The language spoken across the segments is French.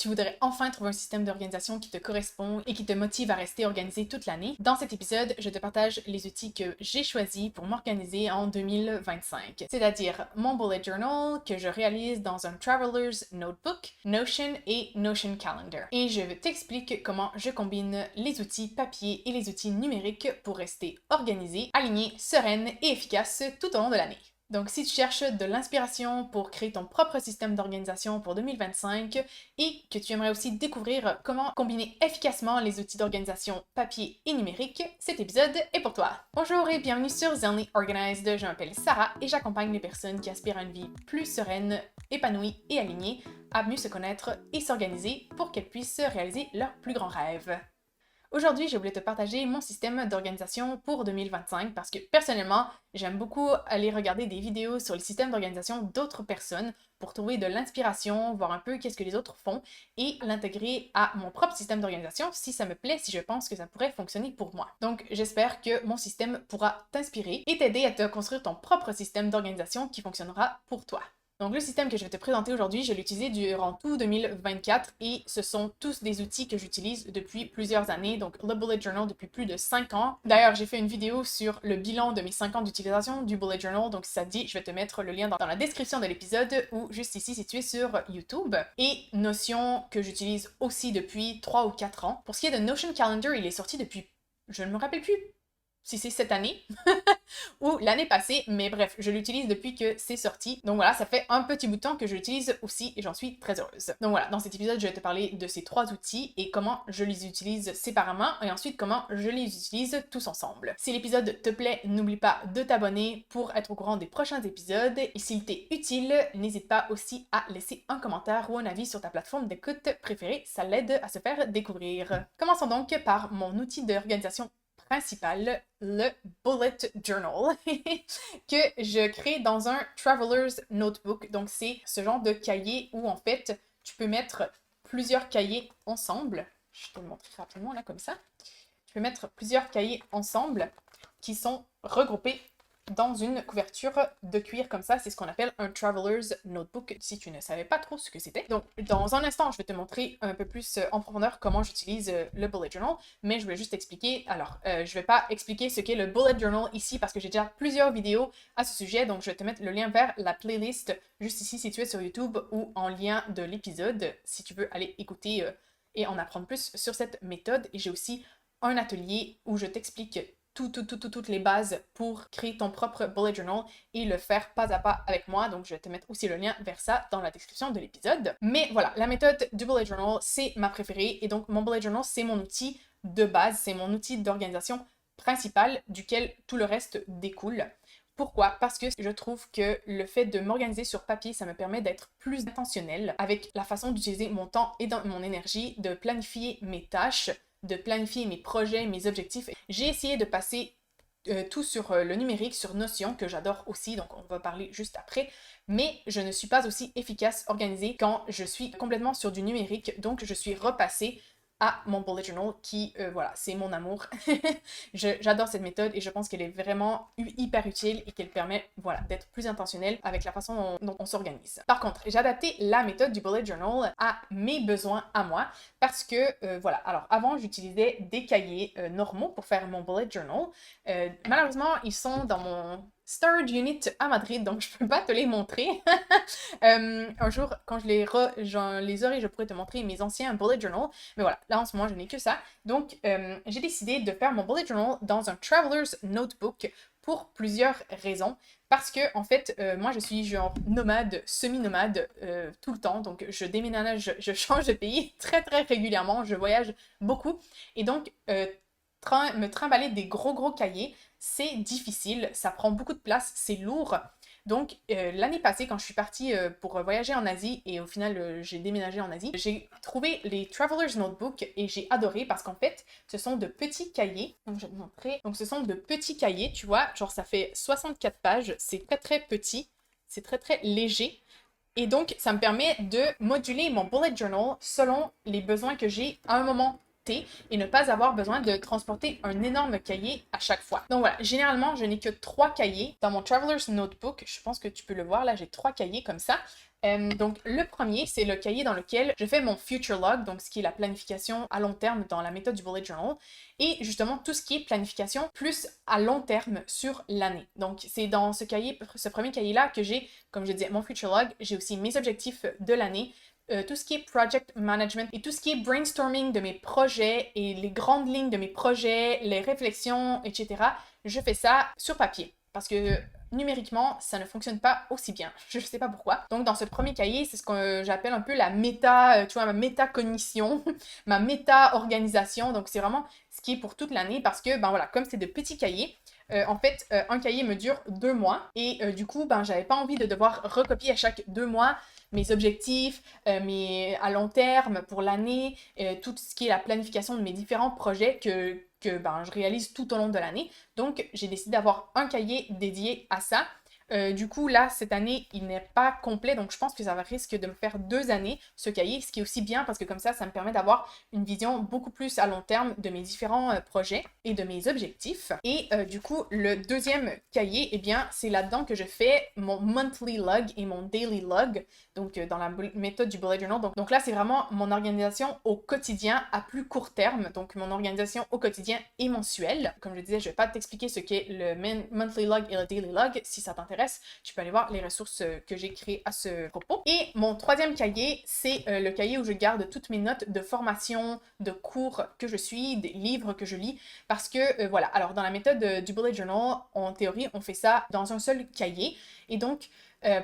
tu voudrais enfin trouver un système d'organisation qui te correspond et qui te motive à rester organisé toute l'année, dans cet épisode, je te partage les outils que j'ai choisis pour m'organiser en 2025. C'est-à-dire mon bullet journal que je réalise dans un Traveler's Notebook, Notion et Notion Calendar. Et je t'explique comment je combine les outils papier et les outils numériques pour rester organisé, aligné, sereine et efficace tout au long de l'année. Donc, si tu cherches de l'inspiration pour créer ton propre système d'organisation pour 2025 et que tu aimerais aussi découvrir comment combiner efficacement les outils d'organisation papier et numérique, cet épisode est pour toi. Bonjour et bienvenue sur Zenly Organized. Je m'appelle Sarah et j'accompagne les personnes qui aspirent à une vie plus sereine, épanouie et alignée, à mieux se connaître et s'organiser pour qu'elles puissent réaliser leurs plus grands rêves. Aujourd'hui, je voulais te partager mon système d'organisation pour 2025 parce que personnellement, j'aime beaucoup aller regarder des vidéos sur le système d'organisation d'autres personnes pour trouver de l'inspiration, voir un peu qu'est-ce que les autres font et l'intégrer à mon propre système d'organisation si ça me plaît, si je pense que ça pourrait fonctionner pour moi. Donc, j'espère que mon système pourra t'inspirer et t'aider à te construire ton propre système d'organisation qui fonctionnera pour toi. Donc le système que je vais te présenter aujourd'hui, je l'ai utilisé durant tout 2024 et ce sont tous des outils que j'utilise depuis plusieurs années, donc le Bullet Journal depuis plus de 5 ans. D'ailleurs, j'ai fait une vidéo sur le bilan de mes 5 ans d'utilisation du Bullet Journal, donc si ça te dit, je vais te mettre le lien dans la description de l'épisode ou juste ici si tu es sur YouTube. Et Notion que j'utilise aussi depuis 3 ou 4 ans. Pour ce qui est de Notion Calendar, il est sorti depuis, je ne me rappelle plus si c'est cette année ou l'année passée, mais bref, je l'utilise depuis que c'est sorti. Donc voilà, ça fait un petit bout de temps que je l'utilise aussi et j'en suis très heureuse. Donc voilà, dans cet épisode, je vais te parler de ces 3 outils et comment je les utilise séparément et ensuite comment je les utilise tous ensemble. Si l'épisode te plaît, n'oublie pas de t'abonner pour être au courant des prochains épisodes et s'il t'est utile, n'hésite pas aussi à laisser un commentaire ou un avis sur ta plateforme d'écoute préférée, ça l'aide à se faire découvrir. Commençons donc par mon outil d'organisation principal, le Bullet Journal, que je crée dans un Traveler's Notebook. Donc, c'est ce genre de cahier où, en fait, tu peux mettre plusieurs cahiers ensemble. Je vais te le montrer rapidement, là, comme ça. Tu peux mettre plusieurs cahiers ensemble qui sont regroupés dans une couverture de cuir comme ça. C'est ce qu'on appelle un Traveler's Notebook, si tu ne savais pas trop ce que c'était. Donc, dans un instant, je vais te montrer un peu plus en profondeur comment j'utilise le Bullet Journal, mais je voulais juste expliquer. Alors, je vais pas expliquer ce qu'est le Bullet Journal ici parce que j'ai déjà plusieurs vidéos à ce sujet, donc je vais te mettre le lien vers la playlist juste ici si tu es sur YouTube ou en lien de l'épisode si tu veux aller écouter et en apprendre plus sur cette méthode. Et j'ai aussi un atelier où je t'explique toutes les bases pour créer ton propre bullet journal et le faire pas à pas avec moi. Donc, je vais te mettre aussi le lien vers ça dans la description de l'épisode. Mais voilà, la méthode du bullet journal, c'est ma préférée. Et donc, mon bullet journal, c'est mon outil de base, c'est mon outil d'organisation principal duquel tout le reste découle. Pourquoi? Parce que je trouve que le fait de m'organiser sur papier, ça me permet d'être plus intentionnelle avec la façon d'utiliser mon temps et mon énergie, de planifier mes tâches, de planifier mes projets, mes objectifs. J'ai essayé de passer tout sur le numérique, sur Notion, que j'adore aussi, donc on va parler juste après, mais je ne suis pas aussi efficace, organisée quand je suis complètement sur du numérique, donc je suis repassée à mon bullet journal qui, voilà, c'est mon amour. J'adore cette méthode et je pense qu'elle est vraiment hyper utile et qu'elle permet, voilà, d'être plus intentionnelle avec la façon dont on s'organise. Par contre, j'ai adapté la méthode du bullet journal à mes besoins à moi parce que, voilà, alors avant, j'utilisais des cahiers normaux pour faire mon bullet journal. Malheureusement, ils sont dans mon storage unit à Madrid, donc je peux pas te les montrer. Un jour, quand je les aurai, je pourrais te montrer mes anciens bullet journal. Mais voilà, là en ce moment, je n'ai que ça. Donc, j'ai décidé de faire mon bullet journal dans un Traveler's Notebook pour plusieurs raisons. Parce que, en fait, moi, je suis genre nomade, semi-nomade tout le temps. Donc, je déménage, je change de pays très, très régulièrement. Je voyage beaucoup. Et donc, me trimballer des gros cahiers, c'est difficile, ça prend beaucoup de place, c'est lourd. Donc, l'année passée, quand je suis partie pour voyager en Asie, et au final, j'ai déménagé en Asie, j'ai trouvé les Traveler's Notebook et j'ai adoré parce qu'en fait, ce sont de petits cahiers. Donc, je vais te montrer. Donc, ce sont de petits cahiers, tu vois, genre ça fait 64 pages, c'est très très petit, c'est très très léger. Et donc, ça me permet de moduler mon bullet journal selon les besoins que j'ai à un moment et ne pas avoir besoin de transporter un énorme cahier à chaque fois. Donc voilà, généralement, je n'ai que 3 cahiers. Dans mon Traveler's Notebook, je pense que tu peux le voir, là, j'ai 3 cahiers comme ça. Donc le premier, c'est le cahier dans lequel je fais mon future log, donc ce qui est la planification à long terme dans la méthode du bullet journal, et justement tout ce qui est planification plus à long terme sur l'année. Donc c'est dans ce cahier, ce premier cahier-là que j'ai, comme je disais, mon future log, j'ai aussi mes objectifs de l'année, tout ce qui est project management et tout ce qui est brainstorming de mes projets et les grandes lignes de mes projets, les réflexions, etc. Je fais ça sur papier parce que numériquement, ça ne fonctionne pas aussi bien. Je ne sais pas pourquoi. Donc, dans ce premier cahier, c'est ce que j'appelle un peu la méta, tu vois, ma métacognition, ma méta-organisation. Donc, c'est vraiment ce qui est pour toute l'année parce que, ben voilà, comme c'est de petits cahiers, en fait, un cahier me dure 2 mois et du coup, ben, j'avais pas envie de devoir recopier à chaque 2 mois mes objectifs, mes à long terme pour l'année, tout ce qui est la planification de mes différents projets que ben, je réalise tout au long de l'année. Donc, j'ai décidé d'avoir un cahier dédié à ça. Du coup, là, cette année, il n'est pas complet, donc je pense que ça risque de me faire 2 années, ce cahier, ce qui est aussi bien parce que comme ça me permet d'avoir une vision beaucoup plus à long terme de mes différents projets et de mes objectifs. Et du coup, le deuxième cahier, eh bien, c'est là-dedans que je fais mon monthly log et mon daily log, donc dans la méthode du bullet journal. Donc là, c'est vraiment mon organisation au quotidien à plus court terme, donc mon organisation au quotidien et mensuelle. Comme je disais, je vais pas t'expliquer ce qu'est le monthly log et le daily log. Si ça t'intéresse, tu peux aller voir les ressources que j'ai créées à ce propos. Et mon troisième cahier, c'est le cahier où je garde toutes mes notes de formation, de cours que je suis, des livres que je lis, parce que voilà, alors dans la méthode du bullet journal, en théorie, on fait ça dans un seul cahier, et donc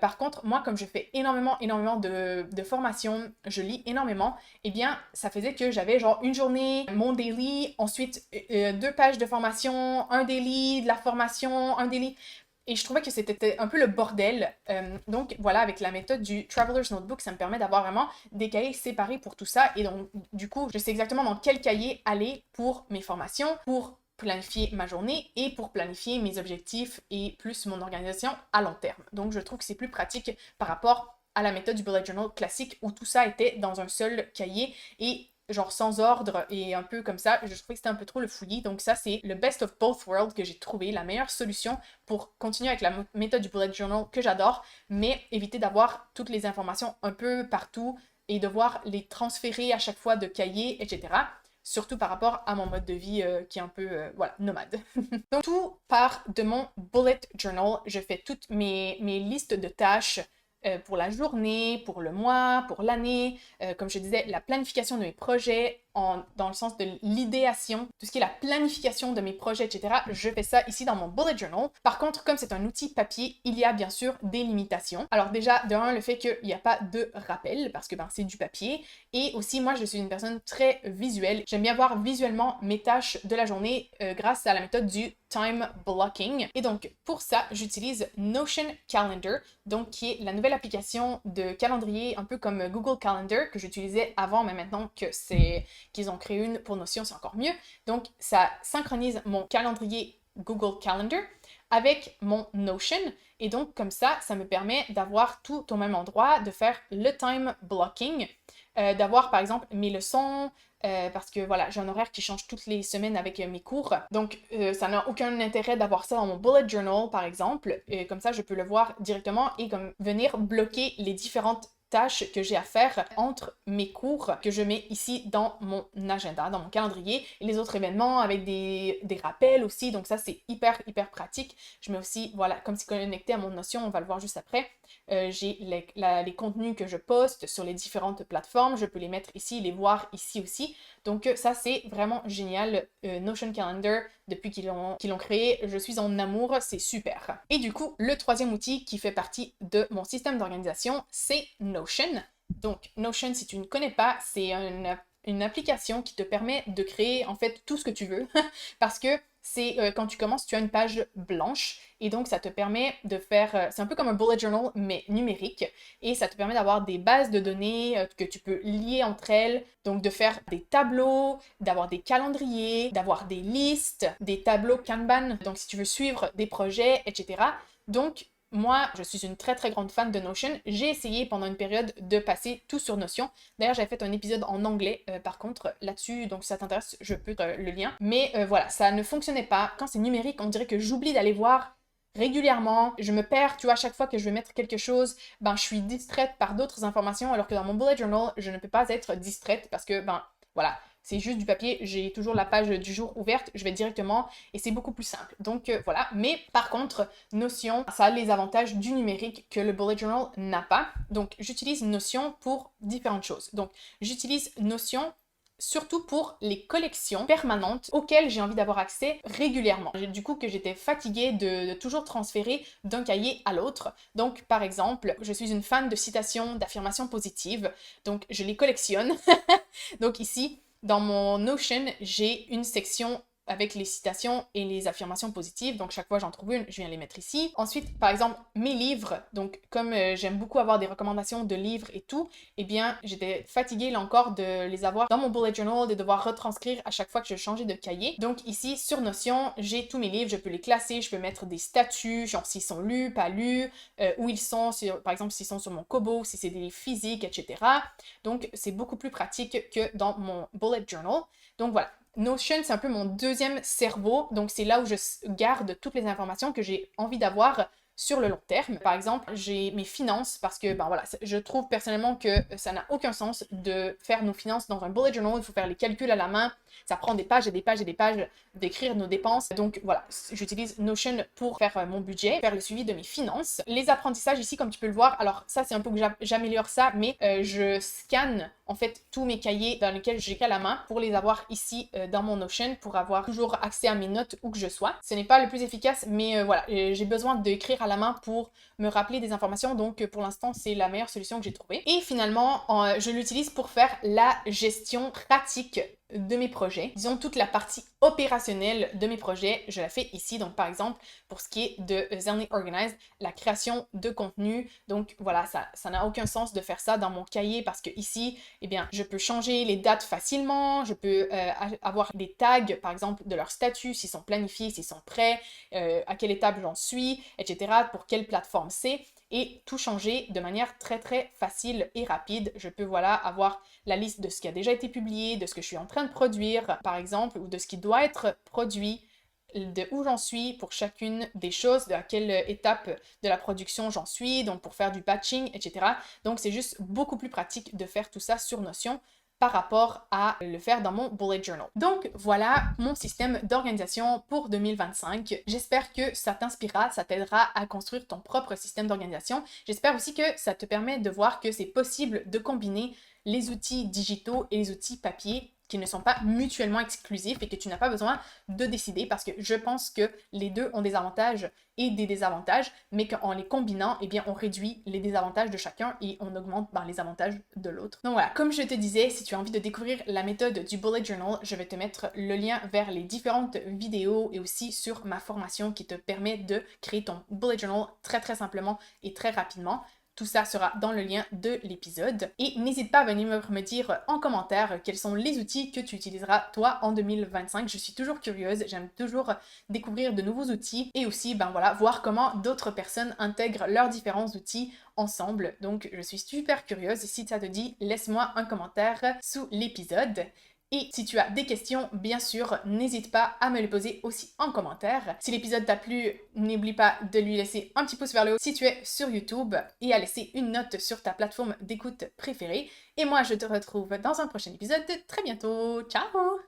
par contre, moi, comme je fais énormément de formations, je lis énormément, eh bien, ça faisait que j'avais genre une journée, mon daily, ensuite 2 pages de formation, un daily, de la formation, un daily. Et je trouvais que c'était un peu le bordel. Donc voilà, avec la méthode du Traveler's Notebook, ça me permet d'avoir vraiment des cahiers séparés pour tout ça. Et donc, du coup, je sais exactement dans quel cahier aller pour mes formations, pour planifier ma journée et pour planifier mes objectifs et plus mon organisation à long terme. Donc, je trouve que c'est plus pratique par rapport à la méthode du bullet journal classique où tout ça était dans un seul cahier et genre sans ordre et un peu comme ça. Je trouvais que c'était un peu trop le fouillis. Donc ça, c'est le best of both worlds que j'ai trouvé, la meilleure solution pour continuer avec la méthode du bullet journal que j'adore, mais éviter d'avoir toutes les informations un peu partout et devoir les transférer à chaque fois de cahier, etc. Surtout par rapport à mon mode de vie qui est un peu, voilà, nomade. Donc tout part de mon bullet journal. Je fais toutes mes listes de tâches pour la journée, pour le mois, pour l'année, comme je disais, la planification de mes projets, dans le sens de l'idéation, tout ce qui est la planification de mes projets, etc. Je fais ça ici dans mon bullet journal. Par contre, comme c'est un outil papier, il y a bien sûr des limitations. Alors déjà, de un, le fait qu'il n'y a pas de rappel, parce que ben, c'est du papier, et aussi, moi, je suis une personne très visuelle. J'aime bien voir visuellement mes tâches de la journée grâce à la méthode du time blocking. Et donc, pour ça, j'utilise Notion Calendar, donc qui est la nouvelle application de calendrier, un peu comme Google Calendar, que j'utilisais avant, mais maintenant qu'ils ont créé une pour Notion, c'est encore mieux. Donc, ça synchronise mon calendrier Google Calendar avec mon Notion. Et donc, comme ça me permet d'avoir tout au même endroit, de faire le time blocking, d'avoir, par exemple, mes leçons, parce que voilà, j'ai un horaire qui change toutes les semaines avec mes cours. Donc, ça n'a aucun intérêt d'avoir ça dans mon bullet journal, par exemple. Comme ça, je peux le voir directement et comme venir bloquer les différentes tâches que j'ai à faire entre mes cours que je mets ici dans mon agenda, dans mon calendrier, et les autres événements avec des rappels aussi. Donc ça, c'est hyper pratique. Je mets aussi, voilà, comme c'est connecté à mon Notion, on va le voir juste après, j'ai les contenus que je poste sur les différentes plateformes. Je peux les mettre ici, les voir ici aussi. Donc ça, c'est vraiment génial. Notion Calendar, depuis qu'ils l'ont créé, je suis en amour, c'est super. Et du coup, le troisième outil qui fait partie de mon système d'organisation, c'est Notion. Donc Notion, si tu ne connais pas, c'est une application qui te permet de créer en fait tout ce que tu veux parce que c'est quand tu commences, tu as une page blanche et donc ça te permet de faire, c'est un peu comme un bullet journal mais numérique et ça te permet d'avoir des bases de données que tu peux lier entre elles, donc de faire des tableaux, d'avoir des calendriers, d'avoir des listes, des tableaux Kanban, donc si tu veux suivre des projets, etc. Donc moi, je suis une très très grande fan de Notion. J'ai essayé pendant une période de passer tout sur Notion. D'ailleurs, j'avais fait un épisode en anglais par contre là-dessus, donc si ça t'intéresse, je peux te le lien. Mais voilà, ça ne fonctionnait pas. Quand c'est numérique, on dirait que j'oublie d'aller voir régulièrement, je me perds, tu vois, à chaque fois que je vais mettre quelque chose, ben je suis distraite par d'autres informations, alors que dans mon bullet journal, je ne peux pas être distraite parce que, ben voilà, c'est juste du papier, j'ai toujours la page du jour ouverte, je vais directement et c'est beaucoup plus simple. Donc voilà, mais par contre, Notion, ça a les avantages du numérique que le bullet journal n'a pas. Donc j'utilise Notion pour différentes choses. Donc j'utilise Notion surtout pour les collections permanentes auxquelles j'ai envie d'avoir accès régulièrement. Du coup que j'étais fatiguée de toujours transférer d'un cahier à l'autre. Donc par exemple, je suis une fan de citations, d'affirmations positives, donc je les collectionne. Donc ici, dans mon Notion, j'ai une section avec les citations et les affirmations positives. Donc chaque fois j'en trouve une, je viens les mettre ici. Ensuite, par exemple, mes livres. Donc comme j'aime beaucoup avoir des recommandations de livres et tout, eh bien j'étais fatiguée là encore de les avoir dans mon bullet journal, de devoir retranscrire à chaque fois que je changeais de cahier. Donc ici sur Notion, j'ai tous mes livres, je peux les classer, je peux mettre des statuts, genre s'ils sont lus, pas lus, où ils sont, par exemple s'ils sont sur mon Kobo, si c'est des livres physiques, etc. Donc c'est beaucoup plus pratique que dans mon bullet journal. Donc voilà. Notion, c'est un peu mon deuxième cerveau, donc c'est là où je garde toutes les informations que j'ai envie d'avoir sur le long terme. Par exemple, j'ai mes finances parce que, ben voilà, je trouve personnellement que ça n'a aucun sens de faire nos finances dans un bullet journal, il faut faire les calculs à la main, ça prend des pages et des pages et des pages d'écrire nos dépenses. Donc voilà, j'utilise Notion pour faire mon budget, faire le suivi de mes finances. Les apprentissages ici, comme tu peux le voir, alors ça c'est un peu que j'améliore ça, mais je scanne en fait tous mes cahiers dans lesquels j'écris à la main pour les avoir ici dans mon Notion pour avoir toujours accès à mes notes où que je sois. Ce n'est pas le plus efficace, mais voilà, j'ai besoin d'écrire à la main pour me rappeler des informations, donc pour l'instant c'est la meilleure solution que j'ai trouvée. Et finalement, je l'utilise pour faire la gestion pratique de mes projets. Disons toute la partie opérationnelle de mes projets, je la fais ici. Donc par exemple, pour ce qui est de Zenly Organized, la création de contenu. Donc voilà, ça n'a aucun sens de faire ça dans mon cahier parce que ici, eh bien, je peux changer les dates facilement, je peux avoir des tags, par exemple, de leur statut, s'ils sont planifiés, s'ils sont prêts, à quelle étape j'en suis, etc., pour quelle plateforme c'est, et tout changer de manière très très facile et rapide. Je peux voilà avoir la liste de ce qui a déjà été publié, de ce que je suis en train de produire, par exemple, ou de ce qui doit être produit, de où j'en suis pour chacune des choses, de à quelle étape de la production j'en suis, donc pour faire du batching, etc. Donc c'est juste beaucoup plus pratique de faire tout ça sur Notion par rapport à le faire dans mon bullet journal. Donc voilà mon système d'organisation pour 2025. J'espère que ça t'inspirera, ça t'aidera à construire ton propre système d'organisation. J'espère aussi que ça te permet de voir que c'est possible de combiner les outils digitaux et les outils papier qui ne sont pas mutuellement exclusifs et que tu n'as pas besoin de décider parce que je pense que les deux ont des avantages et des désavantages, mais qu'en les combinant, eh bien, on réduit les désavantages de chacun et on augmente les avantages de l'autre. Donc voilà, comme je te disais, si tu as envie de découvrir la méthode du bullet journal, je vais te mettre le lien vers les différentes vidéos et aussi sur ma formation qui te permet de créer ton bullet journal très très simplement et très rapidement. Tout ça sera dans le lien de l'épisode. Et n'hésite pas à venir me dire en commentaire quels sont les outils que tu utiliseras toi en 2025. Je suis toujours curieuse, j'aime toujours découvrir de nouveaux outils et aussi voir comment d'autres personnes intègrent leurs différents outils ensemble. Donc je suis super curieuse. Si ça te dit, laisse-moi un commentaire sous l'épisode. Et si tu as des questions, bien sûr, n'hésite pas à me les poser aussi en commentaire. Si l'épisode t'a plu, n'oublie pas de lui laisser un petit pouce vers le haut si tu es sur YouTube et à laisser une note sur ta plateforme d'écoute préférée. Et moi, je te retrouve dans un prochain épisode très bientôt. Ciao!